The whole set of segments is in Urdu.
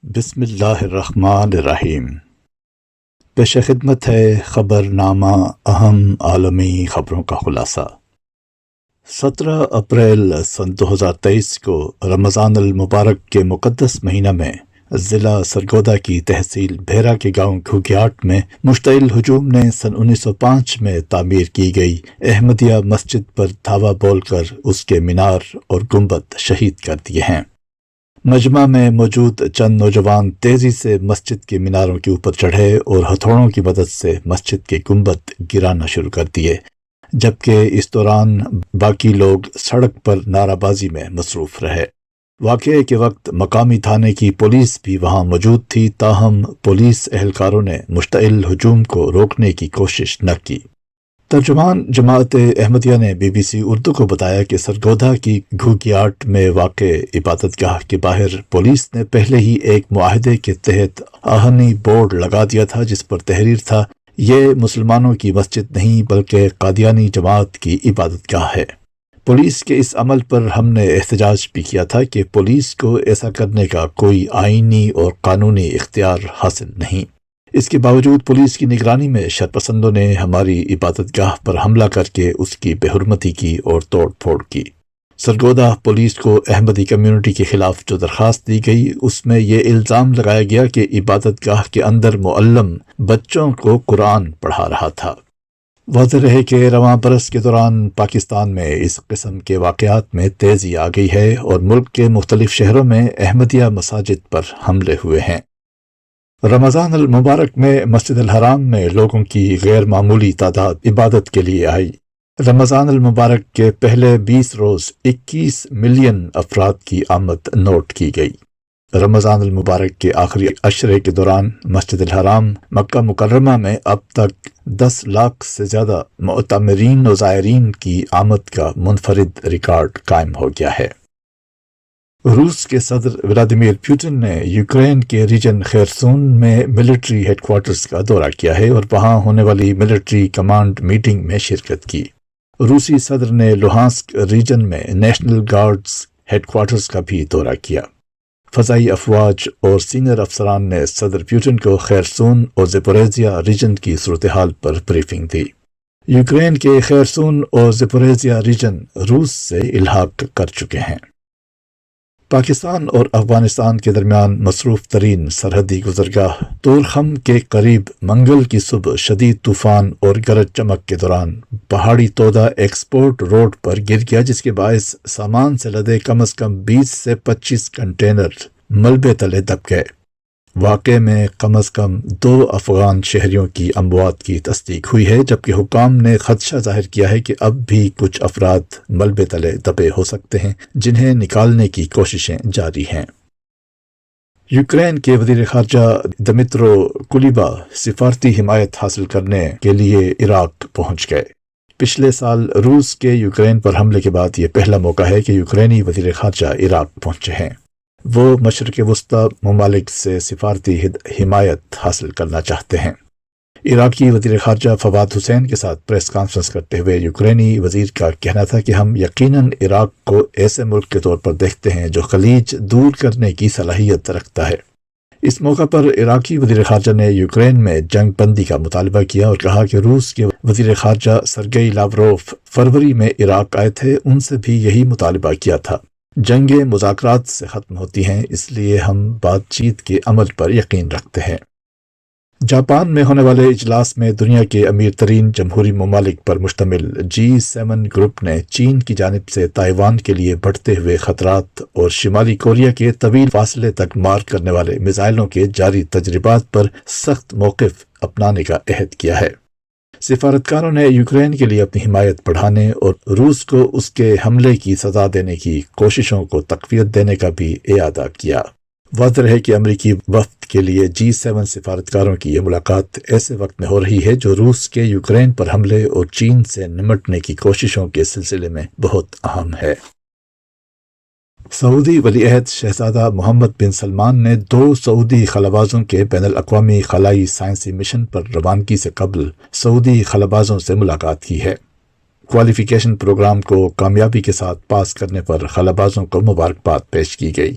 بسم اللہ الرحمن الرحیم۔ پیش خدمت ہے خبر نامہ اہم عالمی خبروں کا خلاصہ۔ 17 اپریل سن 2023 کو رمضان المبارک کے مقدس مہینہ میں ضلع سرگودا کی تحصیل بھیرا کے گاؤں گھوگھیاٹ میں مشتعل ہجوم نے سن 1905 میں تعمیر کی گئی احمدیہ مسجد پر دھاوا بول کر اس کے مینار اور گنبد شہید کر دیے ہیں۔ مجمع میں موجود چند نوجوان تیزی سے مسجد کے میناروں کے اوپر چڑھے اور ہتھوڑوں کی مدد سے مسجد کے گنبد گرانا شروع کر دیے، جبکہ اس دوران باقی لوگ سڑک پر نعرہ بازی میں مصروف رہے۔ واقعے کے وقت مقامی تھانے کی پولیس بھی وہاں موجود تھی، تاہم پولیس اہلکاروں نے مشتعل ہجوم کو روکنے کی کوشش نہ کی۔ ترجمان جماعت احمدیہ نے BBC اردو کو بتایا کہ سرگودا کی گھوگھیاٹ میں واقع عبادت گاہ کے باہر پولیس نے پہلے ہی ایک معاہدے کے تحت آہنی بورڈ لگا دیا تھا جس پر تحریر تھا، یہ مسلمانوں کی مسجد نہیں بلکہ قادیانی جماعت کی عبادت گاہ ہے۔ پولیس کے اس عمل پر ہم نے احتجاج بھی کیا تھا کہ پولیس کو ایسا کرنے کا کوئی آئینی اور قانونی اختیار حاصل نہیں۔ اس کے باوجود پولیس کی نگرانی میں شرپسندوں نے ہماری عبادت گاہ پر حملہ کر کے اس کی بے حرمتی کی اور توڑ پھوڑ کی۔ سرگودا پولیس کو احمدی کمیونٹی کے خلاف جو درخواست دی گئی اس میں یہ الزام لگایا گیا کہ عبادت گاہ کے اندر معلم بچوں کو قرآن پڑھا رہا تھا۔ واضح رہے کہ رواں برس کے دوران پاکستان میں اس قسم کے واقعات میں تیزی آ گئی ہے اور ملک کے مختلف شہروں میں احمدیہ مساجد پر حملے ہوئے ہیں۔ رمضان المبارک میں مسجد الحرام میں لوگوں کی غیر معمولی تعداد عبادت کے لیے آئی۔ رمضان المبارک کے پہلے 20 روز 21 ملین افراد کی آمد نوٹ کی گئی۔ رمضان المبارک کے آخری عشرے کے دوران مسجد الحرام مکہ مکرمہ میں اب تک 10 لاکھ سے زیادہ معتمرین و زائرین کی آمد کا منفرد ریکارڈ قائم ہو گیا ہے۔ روس کے صدر ولادیمیر پوٹن نے یوکرین کے ریجن خیرسون میں ملٹری ہیڈ کوارٹرز کا دورہ کیا ہے اور وہاں ہونے والی ملٹری کمانڈ میٹنگ میں شرکت کی۔ روسی صدر نے لوہانسک ریجن میں نیشنل گارڈز ہیڈ کوارٹرز کا بھی دورہ کیا۔ فضائی افواج اور سینئر افسران نے صدر پوٹن کو خیرسون اور زپوریزیا ریجن کی صورتحال پر بریفنگ دی۔ یوکرین کے خیرسون اور زپوریزیا ریجن روس سے الحاق کر چکے ہیں۔ پاکستان اور افغانستان کے درمیان مصروف ترین سرحدی گزرگاہ تورخم کے قریب منگل کی صبح شدید طوفان اور گرج چمک کے دوران پہاڑی تودہ ایکسپورٹ روڈ پر گر گیا، جس کے باعث سامان سے لدے کم از کم 20 سے 25 کنٹینر ملبے تلے دب گئے۔ واقعے میں کم از کم 2 افغان شہریوں کی اموات کی تصدیق ہوئی ہے، جبکہ حکام نے خدشہ ظاہر کیا ہے کہ اب بھی کچھ افراد ملبے تلے دبے ہو سکتے ہیں، جنہیں نکالنے کی کوششیں جاری ہیں۔ یوکرین کے وزیر خارجہ دمترو کلیبا سفارتی حمایت حاصل کرنے کے لیے عراق پہنچ گئے۔ پچھلے سال روس کے یوکرین پر حملے کے بعد یہ پہلا موقع ہے کہ یوکرینی وزیر خارجہ عراق پہنچے ہیں۔ وہ مشرق وسطی ممالک سے سفارتی حمایت حاصل کرنا چاہتے ہیں۔ عراقی وزیر خارجہ فواد حسین کے ساتھ پریس کانفرنس کرتے ہوئے یوکرینی وزیر کا کہنا تھا کہ ہم یقیناً عراق کو ایسے ملک کے طور پر دیکھتے ہیں جو خلیج دور کرنے کی صلاحیت رکھتا ہے۔ اس موقع پر عراقی وزیر خارجہ نے یوکرین میں جنگ بندی کا مطالبہ کیا اور کہا کہ روس کے وزیر خارجہ سرگئی لاوروف فروری میں عراق آئے تھے، ان سے بھی یہی مطالبہ کیا تھا۔ جنگیں مذاکرات سے ختم ہوتی ہیں، اس لیے ہم بات چیت کے عمل پر یقین رکھتے ہیں۔ جاپان میں ہونے والے اجلاس میں دنیا کے امیر ترین جمہوری ممالک پر مشتمل G7 گروپ نے چین کی جانب سے تائیوان کے لیے بڑھتے ہوئے خطرات اور شمالی کوریا کے طویل فاصلے تک مار کرنے والے میزائلوں کے جاری تجربات پر سخت موقف اپنانے کا عہد کیا ہے۔ سفارتکاروں نے یوکرین کے لیے اپنی حمایت بڑھانے اور روس کو اس کے حملے کی سزا دینے کی کوششوں کو تقویت دینے کا بھی اعادہ کیا۔ واضح ہے کہ امریکی وفد کے لیے G7 سفارتکاروں کی یہ ملاقات ایسے وقت میں ہو رہی ہے جو روس کے یوکرین پر حملے اور چین سے نمٹنے کی کوششوں کے سلسلے میں بہت اہم ہے۔ سعودی ولی عہد شہزادہ محمد بن سلمان نے 2 سعودی خلابازوں کے بین الاقوامی خلائی سائنسی مشن پر روانگی سے قبل سعودی خلابازوں سے ملاقات کی ہے۔ کوالیفیکیشن پروگرام کو کامیابی کے ساتھ پاس کرنے پر خلابازوں کو مبارکباد پیش کی گئی۔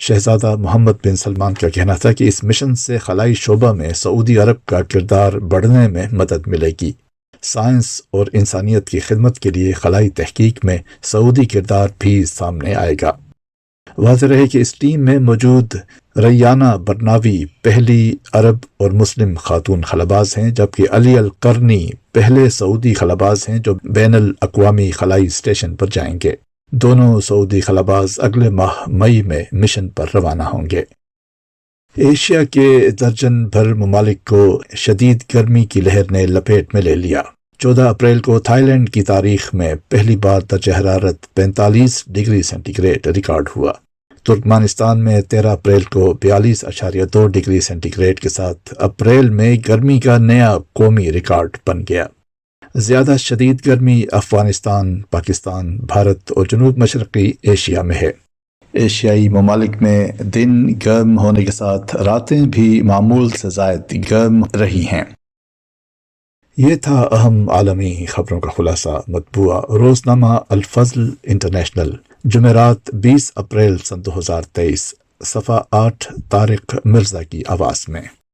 شہزادہ محمد بن سلمان کا کہنا تھا کہ اس مشن سے خلائی شعبہ میں سعودی عرب کا کردار بڑھنے میں مدد ملے گی۔ سائنس اور انسانیت کی خدمت کے لیے خلائی تحقیق میں سعودی کردار بھی سامنے آئے گا۔ واضح رہے کہ اس ٹیم میں موجود ریانہ برناوی پہلی عرب اور مسلم خاتون خلاباز ہیں، جبکہ علی القرنی پہلے سعودی خلاباز ہیں جو بین الاقوامی خلائی اسٹیشن پر جائیں گے۔ دونوں سعودی خلاباز اگلے ماہ مئی میں مشن پر روانہ ہوں گے۔ ایشیا کے درجن بھر ممالک کو شدید گرمی کی لہر نے لپیٹ میں لے لیا۔ 14 اپریل کو تھائی لینڈ کی تاریخ میں پہلی بار درجہ حرارت 45 ڈگری سینٹی گریڈ ریکارڈ ہوا۔ ترکمانستان میں 13 اپریل کو 42.2 ڈگری سینٹی گریڈ کے ساتھ اپریل میں گرمی کا نیا قومی ریکارڈ بن گیا۔ زیادہ شدید گرمی افغانستان، پاکستان، بھارت اور جنوب مشرقی ایشیا میں ہے۔ ایشیائی ممالک میں دن گرم ہونے کے ساتھ راتیں بھی معمول سے زائد گرم رہی ہیں۔ یہ تھا اہم عالمی خبروں کا خلاصہ۔ مطبوعہ روزنامہ الفضل انٹرنیشنل، جمعرات 20 اپریل سن 2023، صفحہ 8 طارق مرزا کی آواز میں۔